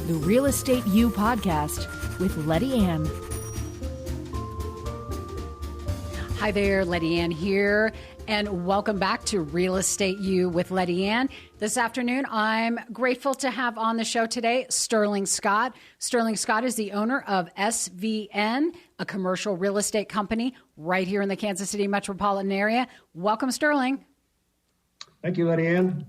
the Real Estate U podcast with Letty Ann. Hi there, Letty Ann here, and welcome back to Real Estate U with Letty Ann. This afternoon, I'm grateful to have on the show today Sterling Scott. Sterling Scott is the owner of SVN, a commercial real estate company right here in the Kansas City metropolitan area. Welcome, Sterling. Thank you, Letty Ann.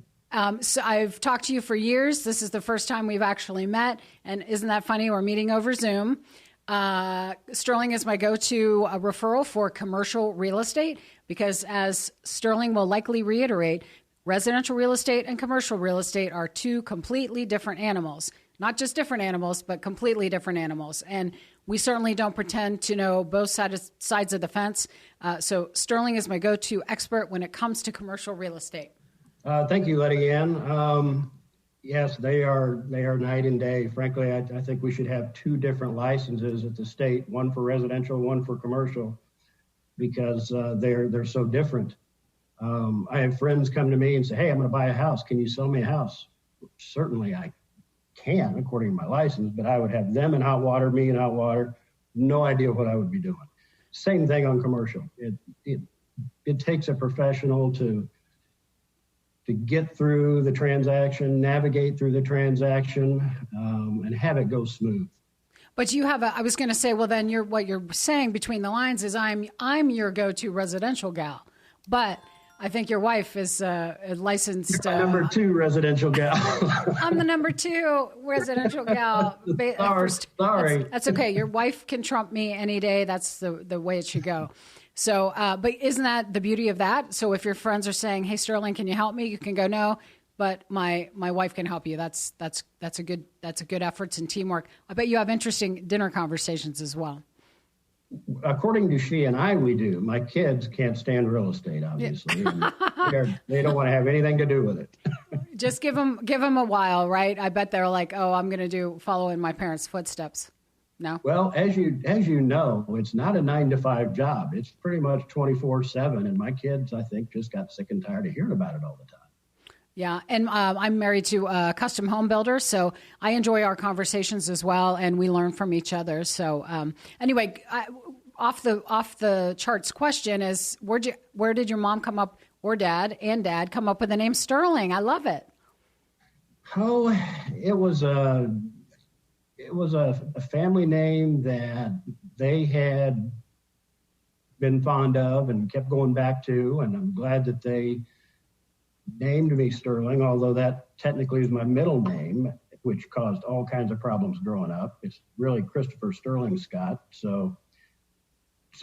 So I've talked to you for years. This is the first time we've actually met, and isn't that funny? We're meeting over Zoom. Sterling is my go-to referral for commercial real estate because, as Sterling will likely reiterate, residential real estate and commercial real estate are two completely different animals. Not just different animals, but completely different animals. And we certainly don't pretend to know both sides of the fence. So Sterling is my go-to expert when it comes to commercial real estate. Thank you, Letty Ann. Yes, they are night and day. Frankly, I think we should have two different licenses at the state, one for residential, one for commercial, because they're so different. I have friends come to me and say, hey, I'm going to buy a house. Can you sell me a house? Certainly I can, according to my license, but I would have them in hot water, me in hot water, no idea what I would be doing. Same thing on commercial. It takes a professional to get through the transaction, navigate through the transaction, and have it go smooth. But you have I was going to say, well, then what you're saying between the lines is I'm your go-to residential gal. But I think your wife is a licensed... You're number two residential gal. I'm the number two residential gal. Sorry. That's okay. Your wife can trump me any day. That's the way it should go. So, but isn't that the beauty of that? So if your friends are saying, hey, Sterling, can you help me? You can go, no, but my wife can help you. That's a good efforts and teamwork. I bet you have interesting dinner conversations as well. According to she and I, we do. My kids can't stand real estate, obviously. They don't want to have anything to do with it. Just give them a while, right? I bet they're like, oh, I'm going to follow in my parents' footsteps. No? Well, as you know, it's not a 9-to-5 job. It's pretty much 24/7. And my kids, I think, just got sick and tired of hearing about it all the time. Yeah. And I'm married to a custom home builder, so I enjoy our conversations as well. And we learn from each other. So anyway, off the charts question is, where did your mom come up, or dad come up with the name Sterling? I love it. Oh, it was a family name that they had been fond of and kept going back to, and I'm glad that they named me Sterling, although that technically is my middle name, which caused all kinds of problems growing up. It's really Christopher Sterling Scott. So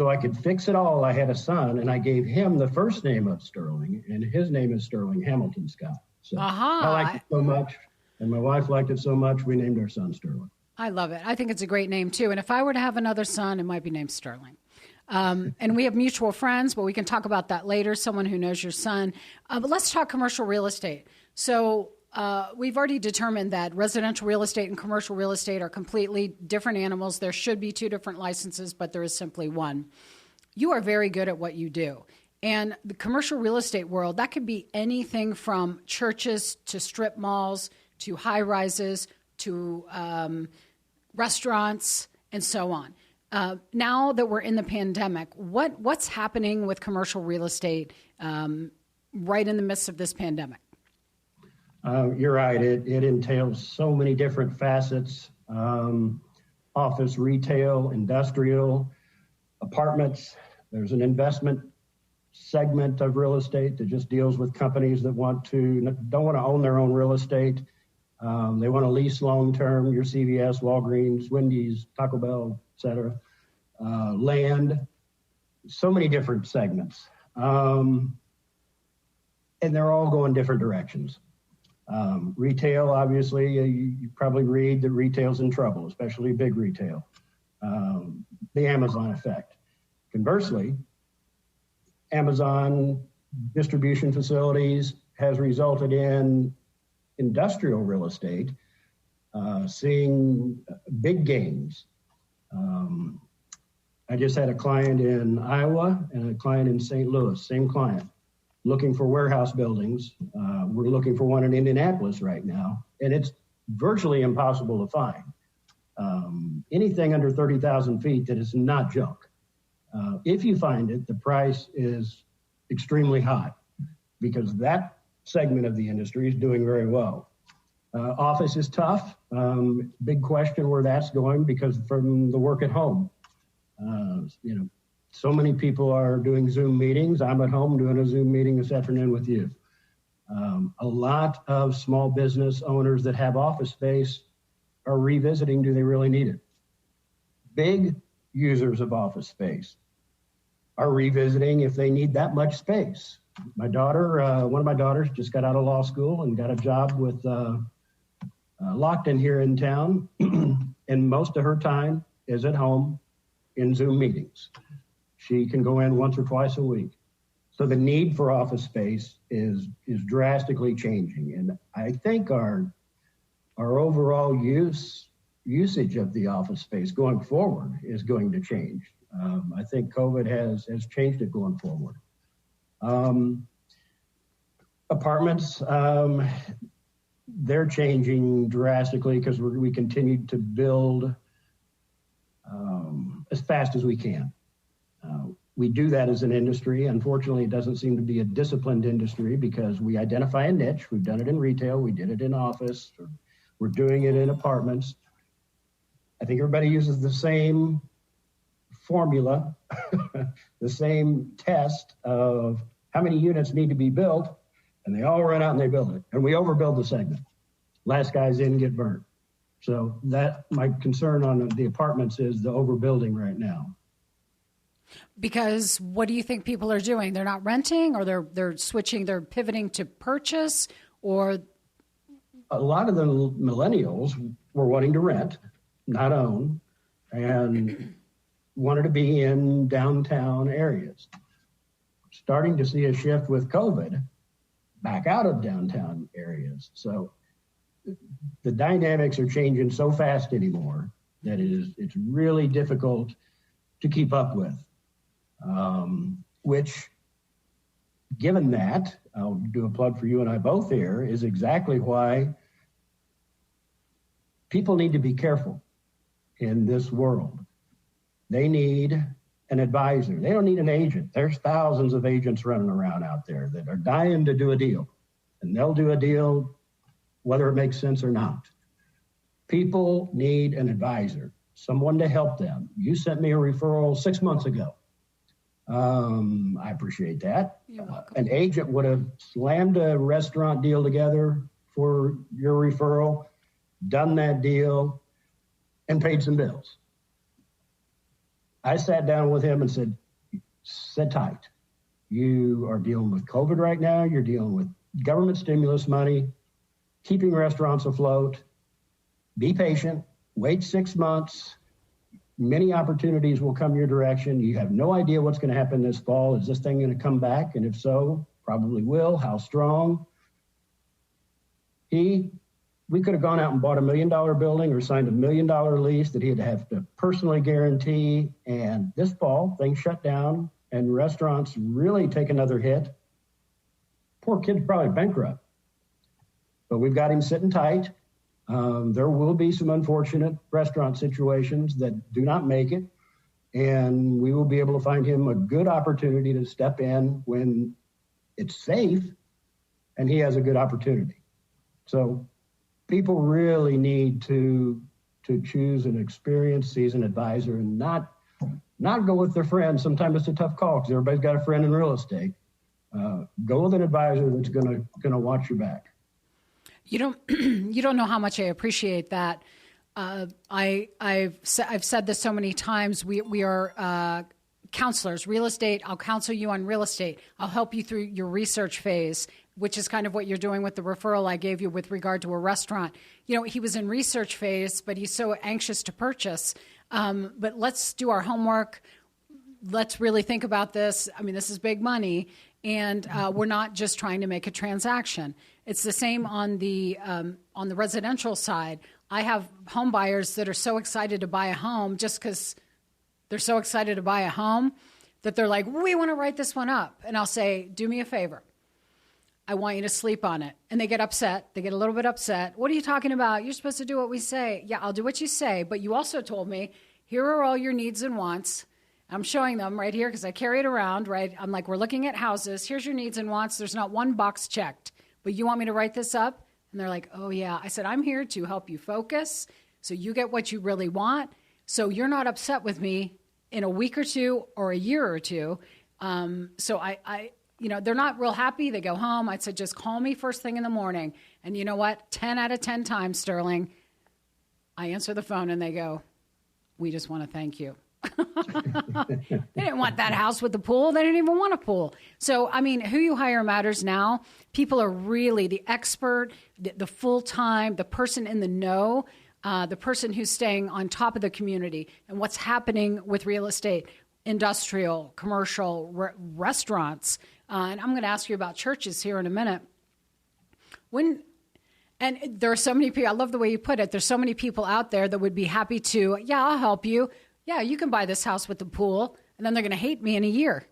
I could fix it all. I had a son, and I gave him the first name of Sterling, and his name is Sterling Hamilton Scott. So I liked it so much, and my wife liked it so much, we named our son Sterling. I love it. I think it's a great name, too. And if I were to have another son, it might be named Sterling. And we have mutual friends, but we can talk about that later, someone who knows your son. But let's talk commercial real estate. So we've already determined that residential real estate and commercial real estate are completely different animals. There should be two different licenses, but there is simply one. You are very good at what you do. And the commercial real estate world, that could be anything from churches to strip malls to high-rises to restaurants and so on. Now that we're in the pandemic, what's happening with commercial real estate right in the midst of this pandemic? You're right. It entails so many different facets: office, retail, industrial, apartments. There's an investment segment of real estate that just deals with companies that don't want to own their own real estate. They want to lease long-term, your CVS, Walgreens, Wendy's, Taco Bell, et cetera. Land, so many different segments. And they're all going different directions. Retail, obviously, you probably read that retail's in trouble, especially big retail. The Amazon effect. Conversely, Amazon distribution facilities has resulted in industrial real estate seeing big gains. I just had a client in Iowa and a client in St. Louis, same client, looking for warehouse buildings. We're looking for one in Indianapolis right now. And virtually impossible to find. Anything under 30,000 feet that is not junk. If you find it, the price is extremely high because that segment of the industry is doing very well. Office is tough. Big question where that's going because from the work at home. So many people are doing Zoom meetings. I'm at home doing a Zoom meeting this afternoon with you. A lot of small business owners that have office space are revisiting, do they really need it? Big users of office space are revisiting if they need that much space. My daughter, one of my daughters just got out of law school and got a job with Lockton here in town. And most of her time is at home in Zoom meetings. She can go in once or twice a week. So the need for office space is drastically changing. And I think our overall usage of the office space going forward is going to change. I think COVID has changed it going forward. Apartments, they're changing drastically because we continue to build as fast as we can. We do that as an industry. Unfortunately, it doesn't seem to be a disciplined industry because we identify a niche. We've done it in retail. We did it in office. We're doing it in apartments. I think everybody uses the same formula, the same test of how many units need to be built, and they all run out and they build it. And we overbuild the segment. Last guys in get burnt. So that my concern on the apartments is the overbuilding right now. Because what do you think people are doing? They're not renting, or they're switching, they're pivoting to purchase, or a lot of the millennials were wanting to rent, not own, and wanted to be in downtown areas. Starting to see a shift with COVID back out of downtown areas. So the dynamics are changing so fast anymore that it's really difficult to keep up with. Which, given that, I'll do a plug for you and I both here, is exactly why people need to be careful in this world. They need an advisor. They don't need an agent. There's thousands of agents running around out there that are dying to do a deal, and they'll do a deal whether it makes sense or not. People need an advisor, someone to help them. You sent me a referral 6 months ago. I appreciate that. You're welcome. An agent would have slammed a restaurant deal together for your referral, done that deal, and paid some bills. I sat down with him and said, sit tight. You are dealing with COVID right now. You're dealing with government stimulus money, keeping restaurants afloat. Be patient. Wait 6 months. Many opportunities will come your direction. You have no idea what's going to happen this fall. Is this thing going to come back? And if so, probably will. How strong? We could have gone out and bought $1 million building or signed $1 million lease that he'd have to personally guarantee. And this fall, things shut down and restaurants really take another hit. Poor kid's probably bankrupt. But we've got him sitting tight. There will be some unfortunate restaurant situations that do not make it, and we will be able to find him a good opportunity to step in when it's safe and he has a good opportunity. So people really need to choose an experienced, seasoned advisor and not go with their friends. Sometimes it's a tough call because everybody's got a friend in real estate. Go with an advisor that's gonna watch your back. you don't know how much I appreciate that. I've said this so many times. We are counselors, real estate. I'll counsel you on real estate. I'll help you through your research phase, which is kind of what you're doing with the referral I gave you with regard to a restaurant. You know, he was in research phase, but he's so anxious to purchase. But let's do our homework. Let's really think about this. I mean, this is big money, and we're not just trying to make a transaction. It's the same on the residential side. I have home buyers that are so excited to buy a home just because they're so excited to buy a home that they're like, we want to write this one up. And I'll say, do me a favor. I want you to sleep on it. And they get upset. They get a little bit upset. What are you talking about? You're supposed to do what we say. Yeah, I'll do what you say. But you also told me, here are all your needs and wants. I'm showing them right here because I carry it around, right? I'm like, we're looking at houses. Here's your needs and wants. There's not one box checked. But you want me to write this up? And they're like, oh, yeah. I said, I'm here to help you focus so you get what you really want. So you're not upset with me in a week or two or a year or two. So I they're not real happy. They go home. I said, just call me first thing in the morning. And you know what? 10 out of 10 times, Sterling, I answer the phone and they go, we just want to thank you. They didn't want that house with the pool. They didn't even want a pool. So, I mean, who you hire matters now. People are really the expert, the full-time, the person in the know, the person who's staying on top of the community and what's happening with real estate, industrial, commercial, restaurants. And I'm going to ask you about churches here in a minute. And there are so many people, I love the way you put it. There's so many people out there that would be happy to, yeah, I'll help you. Yeah, you can buy this house with the pool. And then they're going to hate me in a year.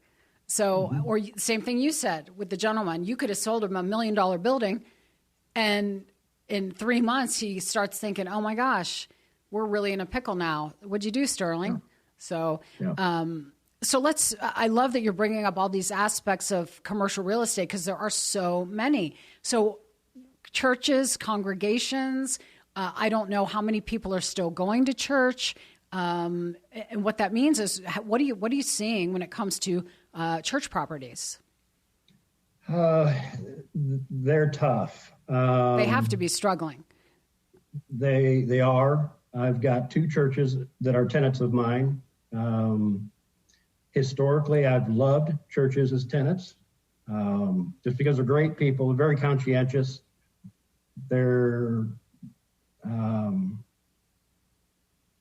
So, or same thing you said with the gentleman. You could have sold him $1 million building. And in 3 months, he starts thinking, oh my gosh, we're really in a pickle now. What'd you do, Sterling? So, I love that you're bringing up all these aspects of commercial real estate because there are so many. So churches, congregations, I don't know how many people are still going to church. And what that means is, what are you seeing when it comes to church properties? They're tough. They have to be struggling. They are. I've got 2 churches that are tenants of mine. Historically, I've loved churches as tenants, just because they're great people, they're very conscientious. They're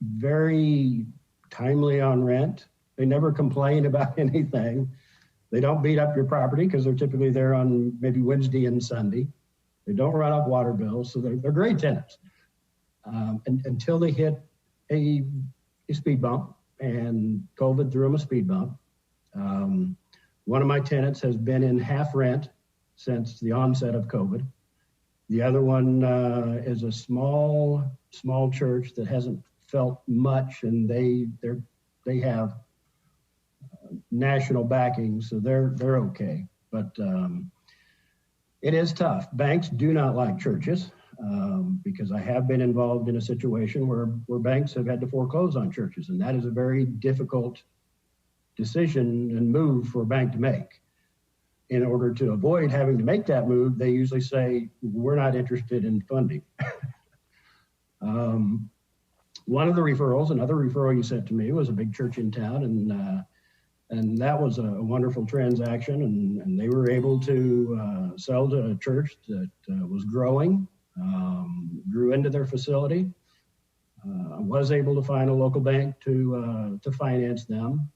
very timely on rent. They never complain about anything. They don't beat up your property because they're typically there on maybe Wednesday and Sunday. They don't run up water bills, so they're great tenants. And until they hit a speed bump, and COVID threw them a speed bump. One of my tenants has been in half rent since the onset of COVID. The other one is a small church that hasn't felt much, and they have national backing, so they're okay. But it is tough. Banks do not like churches. Because I have been involved in a situation where banks have had to foreclose on churches, and that is a very difficult decision and move for a bank to make. In order to avoid having to make that move, they usually say, we're not interested in funding. One of the referrals, another referral you sent to me was a big church in town, and that was a wonderful transaction, and they were able to sell to a church that was growing. Grew into their facility. I was able to find a local bank to finance them.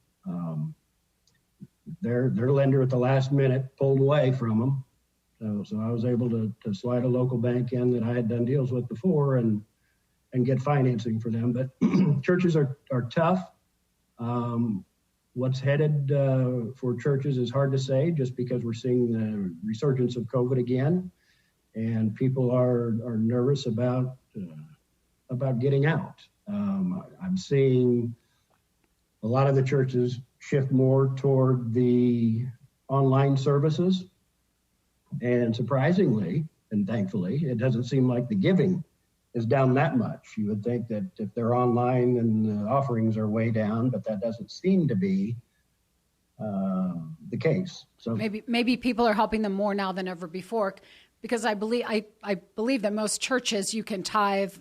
Their lender at the last minute pulled away from them. So I was able to slide a local bank in that I had done deals with before and get financing for them. But churches are tough. What's headed for churches is hard to say, just because we're seeing the resurgence of COVID again. And people are nervous about getting out. I'm seeing a lot of the churches shift more toward the online services. And surprisingly, and thankfully, it doesn't seem like the giving is down that much. You would think that if they're online, then the offerings are way down, but that doesn't seem to be the case. So maybe people are helping them more now than ever before. Because I believe that most churches, you can tithe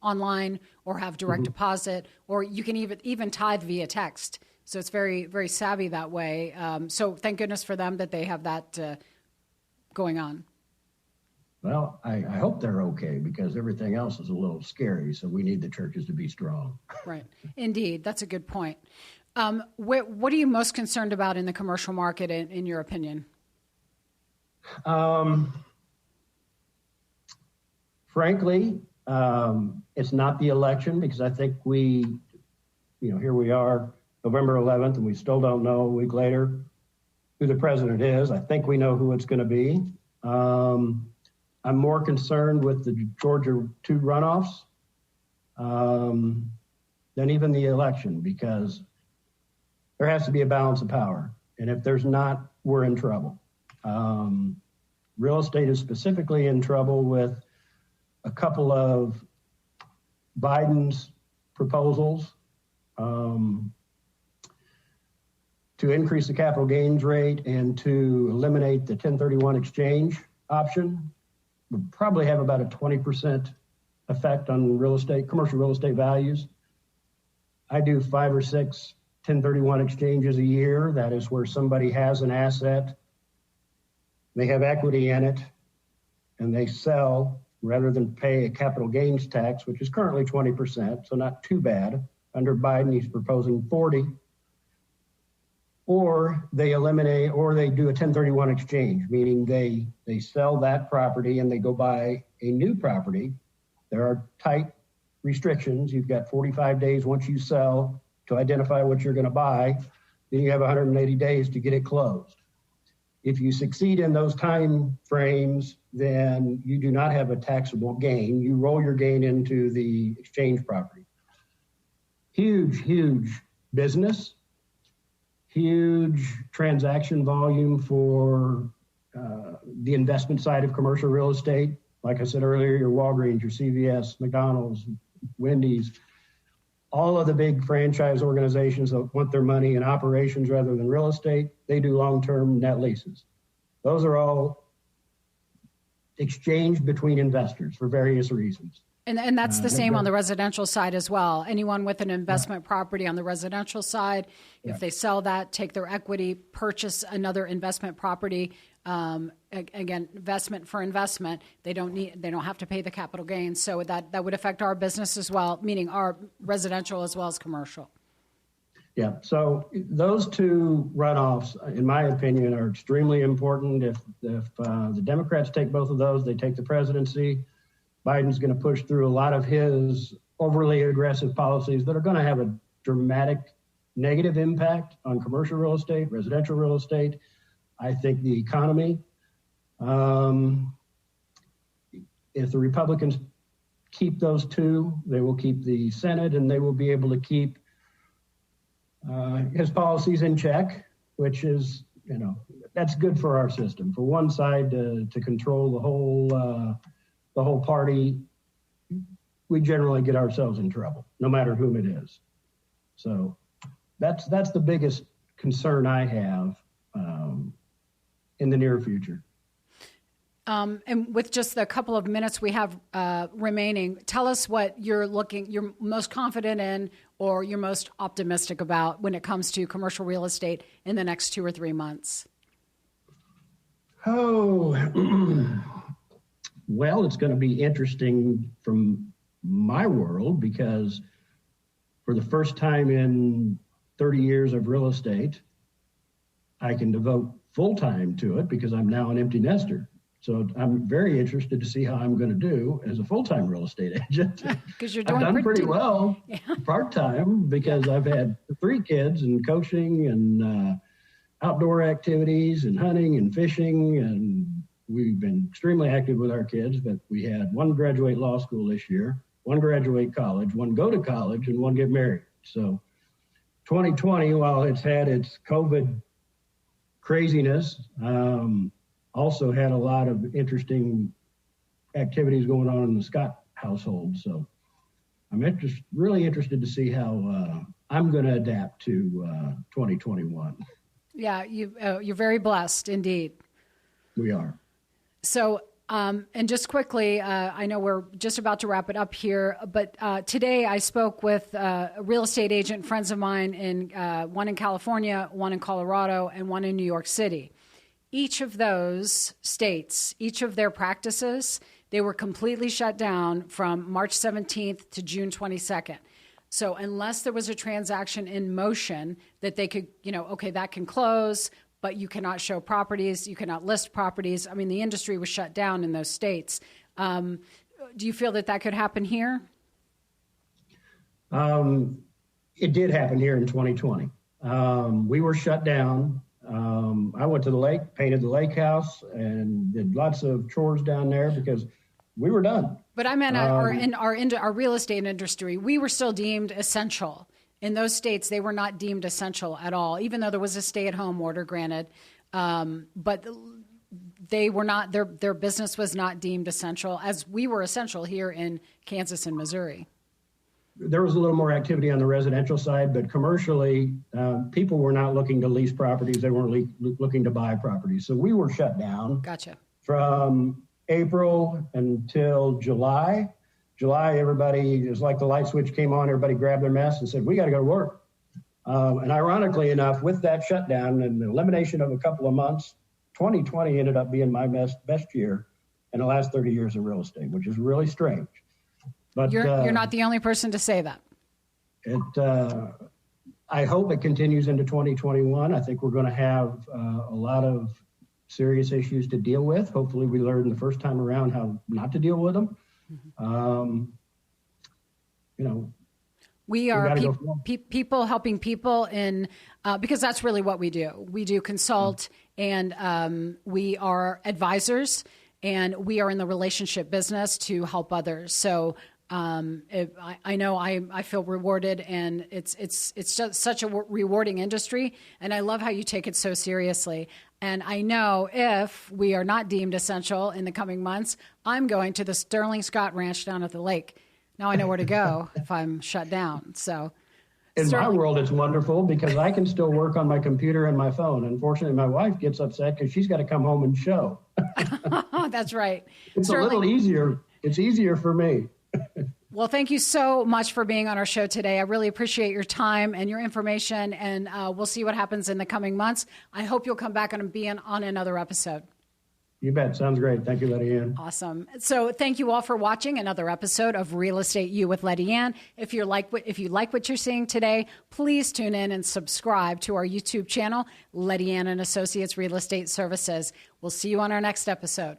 online or have direct deposit, or you can even tithe via text. So it's very, very savvy that way. So thank goodness for them that they have that going on. Well, I hope they're okay, because everything else is a little scary. So we need the churches to be strong. Right. Indeed. That's a good point. What are you most concerned about in the commercial market, in your opinion? Frankly, it's not the election, because I think here we are, November 11th, and we still don't know a week later who the president is. I think we know who it's going to be. I'm more concerned with the Georgia 2 runoffs than even the election, because there has to be a balance of power. And if there's not, we're in trouble. Real estate is specifically in trouble with a couple of Biden's proposals to increase the capital gains rate and to eliminate the 1031 exchange option. Would probably have about a 20% effect on real estate, commercial real estate values. I do 5 or 6 1031 exchanges a year. That is where somebody has an asset, they have equity in it, and they sell rather than pay a capital gains tax, which is currently 20%, so not too bad. Under Biden, he's proposing 40. Or they eliminate, or they do a 1031 exchange, meaning they sell that property and they go buy a new property. There are tight restrictions. You've got 45 days once you sell to identify what you're going to buy. Then you have 180 days to get it closed. If you succeed in those time frames, then you do not have a taxable gain. You roll your gain into the exchange property. Huge business. Huge transaction volume for the investment side of commercial real estate. Like I said earlier, your Walgreens, your CVS, McDonald's, Wendy's, all of the big franchise organizations that want their money in operations rather than real estate, they do long-term net leases. Those are all exchanged between investors for various reasons. And that's the same on the residential side as well. Anyone with an investment property on the residential side, if they sell that, take their equity, purchase another investment property, again, investment for investment, they don't have to pay the capital gains. So that would affect our business as well, meaning our residential as well as commercial. Yeah. So those two runoffs, in my opinion, are extremely important. If the Democrats take both of those, they take the presidency. Biden's going to push through a lot of his overly aggressive policies that are going to have a dramatic negative impact on commercial real estate, residential real estate. I think the economy. If the Republicans keep those two, they will keep the Senate, and they will be able to keep his policies in check, which is, that's good for our system. For one side to control the whole party, we generally get ourselves in trouble, no matter whom it is. So that's the biggest concern I have in the near future. And with just the couple of minutes we have remaining, tell us what you're most confident in or you're most optimistic about when it comes to commercial real estate in the next 2 or 3 months. Well, it's going to be interesting from my world, because for the first time in 30 years of real estate, I can devote full time to it because I'm now an empty nester. So I'm very interested to see how I'm going to do as a full-time real estate agent. Because you're doing I've done pretty well part-time because I've had 3 kids and coaching and outdoor activities and hunting and fishing, and we've been extremely active with our kids. But we had 1 graduate law school this year, 1 graduate college, 1 go to college, and 1 get married. So 2020, while it's had its COVID craziness, also had a lot of interesting activities going on in the Scott household. So I'm really interested to see how I'm going to adapt to 2021. Yeah, you're very blessed indeed. We are. So, and just quickly, I know we're just about to wrap it up here, but today I spoke with a real estate agent, friends of mine, one in California, one in Colorado, and one in New York City. Each of those states, each of their practices, they were completely shut down from March 17th to June 22nd. So unless there was a transaction in motion that they could, okay, that can close, but you cannot show properties, you cannot list properties. I mean, the industry was shut down in those states. Do you feel that could happen here? It did happen here in 2020. We were shut down. I went to the lake, painted the lake house, and did lots of chores down there because we were done. But I meant in our real estate industry, we were still deemed essential. In those states, they were not deemed essential at all, even though there was a stay-at-home order granted. But they were not, their business was not deemed essential, as we were essential here in Kansas and Missouri. There was a little more activity on the residential side, but commercially, people were not looking to lease properties. They weren't looking to buy properties. So we were shut down. Gotcha. From April until July. July, everybody, it was like the light switch came on, everybody grabbed their mess and said, we got to go to work. And ironically enough, with that shutdown and the elimination of a couple of months, 2020 ended up being my best year in the last 30 years of real estate, which is really strange. But you're not the only person to say that. I hope it continues into 2021. I think we're going to have a lot of serious issues to deal with. Hopefully we learned the first time around how not to deal with them. We are people helping people because that's really what we do. We do consult and we are advisors, and we are in the relationship business to help others. So I know I feel rewarded, and it's just such a rewarding industry, and I love how you take it so seriously. And I know if we are not deemed essential in the coming months, I'm going to the Sterling Scott Ranch down at the lake. Now I know where to go if I'm shut down. So in my world, it's wonderful because I can still work on my computer and my phone. Unfortunately, my wife gets upset because she's got to come home and show. That's right. It's a little easier. It's easier for me. Well, thank you so much for being on our show today. I really appreciate your time and your information, and we'll see what happens in the coming months. I hope you'll come back and be on another episode. You bet. Sounds great. Thank you, Letty Ann. Awesome. So thank you all for watching another episode of Real Estate U with Letty Ann. If you like what you're seeing today, please tune in and subscribe to our YouTube channel, Letty Ann and Associates Real Estate Services. We'll see you on our next episode.